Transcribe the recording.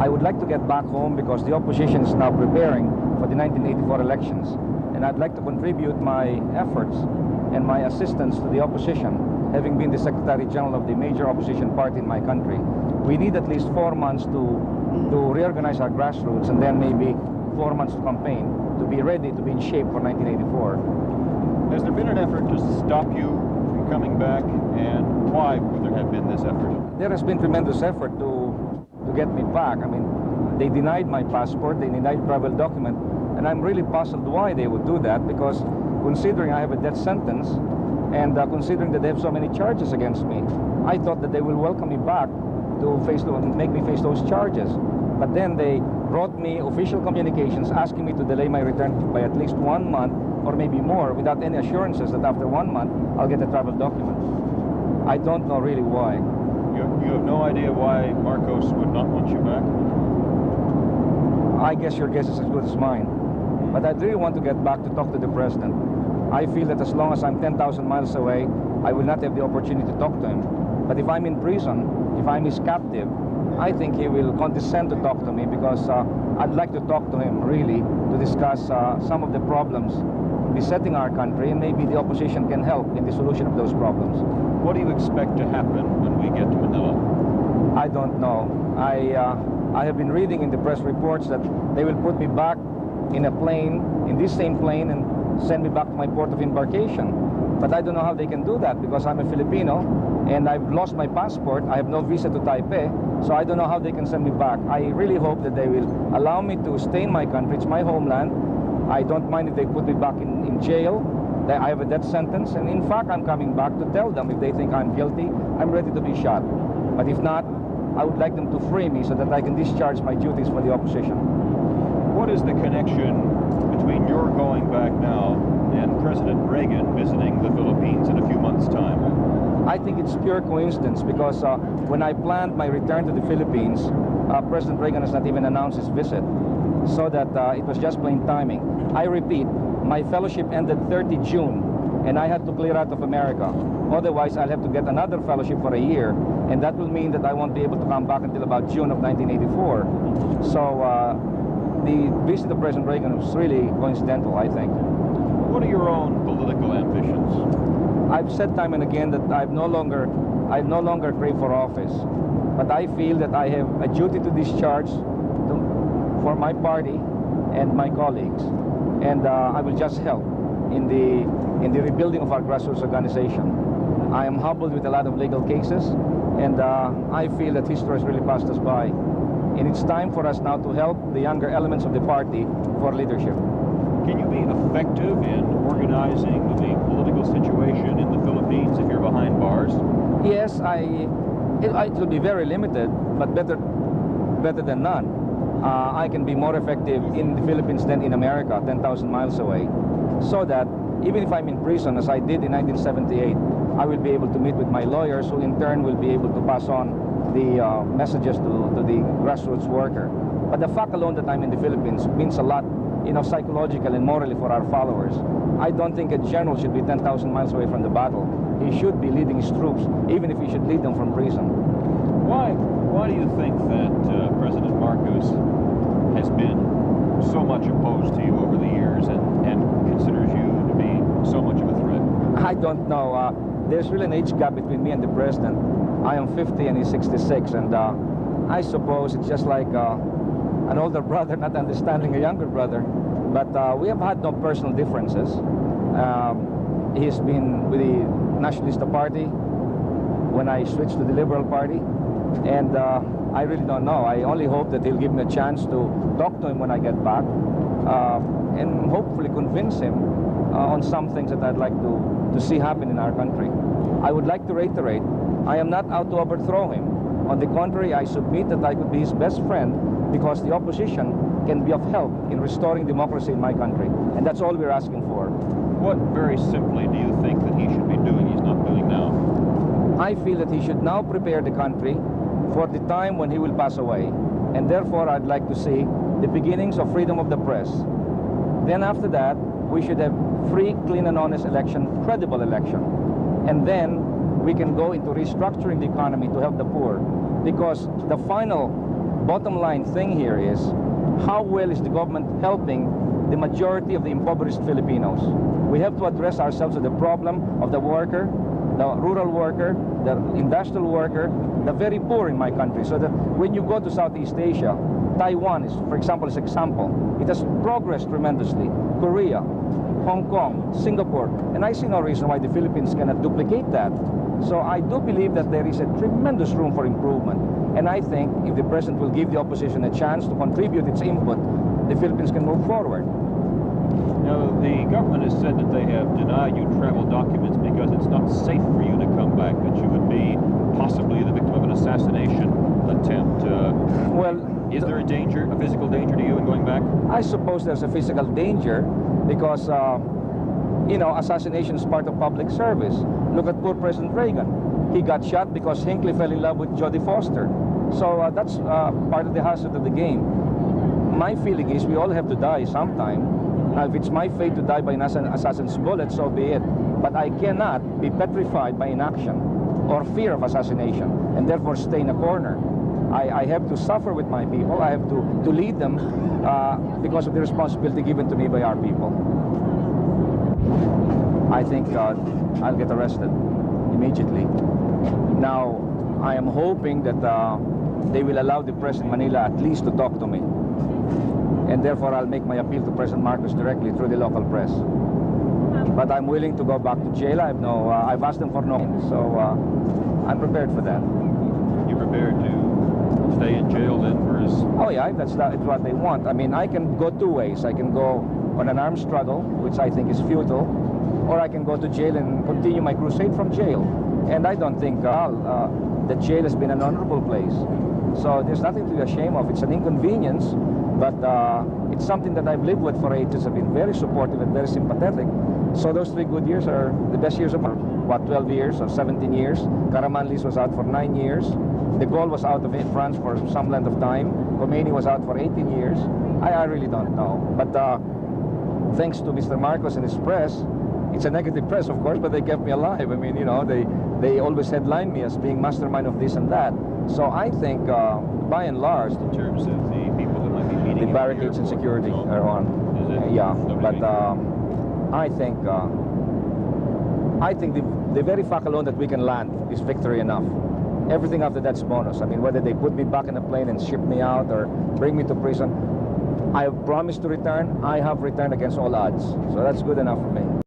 I would like to get back home because the opposition is now preparing for the 1984 elections. And I'd like to contribute my efforts and my assistance to the opposition, having been the Secretary General of the major opposition party in my country. We need at least 4 months to reorganize our grassroots, and then maybe 4 months to campaign, to be ready, to be in shape for 1984. Has there been an effort to stop you from coming back, and why would there have been this effort? There has been tremendous effort to get me back. I mean, they denied my passport, they denied travel document, and I'm really puzzled why they would do that, because considering I have a death sentence, and considering that they have so many charges against me, I thought that they will welcome me back to make me face those charges. But then they brought me official communications asking me to delay my return by at least 1 month or maybe more, without any assurances that after 1 month I'll get a travel document. I don't know really why. You have no idea why Marcos would not want you back? I guess your guess is as good as mine. But I really want to get back to talk to the president. I feel that as long as I'm 10,000 miles away, I will not have the opportunity to talk to him. But if I'm in prison, if I'm his captive, I think he will condescend to talk to me, because I'd like to talk to him really to discuss some of the problems besetting our country, and maybe the opposition can help in the solution of those problems. What do you expect to happen when we get to Manila? I don't know. I have been reading in the press reports that they will put me back in a plane, in this same plane, and send me back to my port of embarkation. But I don't know how they can do that, because I'm a Filipino and I've lost my passport. I have no visa to Taipei, so I don't know how they can send me back. I really hope that they will allow me to stay in my country. It's my homeland. I don't mind if they put me back in jail. I have a death sentence, and in fact I'm coming back to tell them if they think I'm guilty, I'm ready to be shot. But if not, I would like them to free me so that I can discharge my duties for the opposition. What is the connection between your going back now and President Reagan visiting the Philippines in a few months' time? I think it's pure coincidence, because when I planned my return to the Philippines, President Reagan has not even announced his visit, so that it was just plain timing. I repeat, my fellowship ended 30 June, and I had to clear out of America. Otherwise, I'll have to get another fellowship for a year, and that will mean that I won't be able to come back until about June of 1984. So the visit of President Reagan was really coincidental, I think. What are your own political ambitions? I've said time and again that I no longer crave for office, but I feel that I have a duty to discharge for my party and my colleagues, and I will just help in the rebuilding of our grassroots organization. I am humbled with a lot of legal cases, and I feel that history has really passed us by, and it's time for us now to help the younger elements of the party for leadership. Can you be effective in organizing the political situation in the Philippines if you're behind bars? Yes, it will be very limited, but better than none. I can be more effective in the Philippines than in America, 10,000 miles away, so that even if I'm in prison, as I did in 1978, I will be able to meet with my lawyers, who in turn will be able to pass on the messages to the grassroots worker. But the fact alone that I'm in the Philippines means a lot, psychologically and morally for our followers. I don't think a general should be 10,000 miles away from the battle. He should be leading his troops, even if he should lead them from prison. Why do you think that President Marcos has been so much opposed to you over the years and considers you to be so much of a threat? I don't know. There's really an age gap between me and the president. I am 50 and he's 66, and I suppose it's just like an older brother not understanding a younger brother. But we have had no personal differences. He's been with the Nationalista Party when I switched to the Liberal Party, and I really don't know. I only hope that he'll give me a chance to talk to him when I get back, and hopefully convince him on some things that I'd like to see happen in our country. I would like to reiterate, I am not out to overthrow him. On the contrary, I submit that I could be his best friend, because the opposition can be of help in restoring democracy in my country, and that's all we're asking for. What, very simply, do you think that he should be doing he's not doing now? I feel that he should now prepare the country for the time when he will pass away, and therefore I'd like to see the beginnings of freedom of the press. Then after that, we should have free, clean and honest election, credible election, and then we can go into restructuring the economy to help the poor, because the final bottom line thing here is, how well is the government helping the majority of the impoverished Filipinos? We have to address ourselves to the problem of the worker, the rural worker, the industrial worker, the very poor in my country. So that when you go to Southeast Asia, Taiwan is, for example, is example. It has progressed tremendously. Korea, Hong Kong, Singapore, and I see no reason why the Philippines cannot duplicate that. So I do believe that there is a tremendous room for improvement. And I think if the President will give the opposition a chance to contribute its input, the Philippines can move forward. Now, the government has said that they have denied you travel documents because it's not safe for you to come back, that you would be possibly the victim of an assassination attempt. Well, is there a danger, a physical danger to you in going back? I suppose there's a physical danger because, you know, assassination is part of public service. Look at poor President Reagan. He got shot because Hinckley fell in love with Jodie Foster. So that's part of the hazard of the game. My feeling is we all have to die sometime. Now, if it's my fate to die by an assassin's bullet, so be it. But I cannot be petrified by inaction or fear of assassination and therefore stay in a corner. I have to suffer with my people. I have to lead them because of the responsibility given to me by our people. I think I'll get arrested immediately. Now, I am hoping that they will allow the press in Manila at least to talk to me. And therefore, I'll make my appeal to President Marcos directly through the local press. But I'm willing to go back to jail. I've asked them for no, so I'm prepared for that. You're prepared to stay in jail then for his... Oh yeah, it's what they want. I mean, I can go two ways. I can go on an armed struggle, which I think is futile, or I can go to jail and continue my crusade from jail. And I don't think the jail has been an honorable place. So there's nothing to be ashamed of. It's an inconvenience, but it's something that I've lived with for 8 years. I've been very supportive and very sympathetic. So those 3 good years are the best years of my, 12 years or 17 years. Karamanlis was out for 9 years. De Gaulle was out of France for some length of time. Khomeini was out for 18 years. I really don't know. But thanks to Mr. Marcos and his press, it's a negative press, of course, but they kept me alive. I mean, you know, they always headline me as being mastermind of this and that. So I think, by and large, In terms of the people that might be meeting the barricades and security are on. Is it? Yeah, Nobody but I think the very fact alone that we can land is victory enough. Everything after that's bonus. I mean, whether they put me back in a plane and ship me out or bring me to prison, I have promised to return. I have returned against all odds. So that's good enough for me.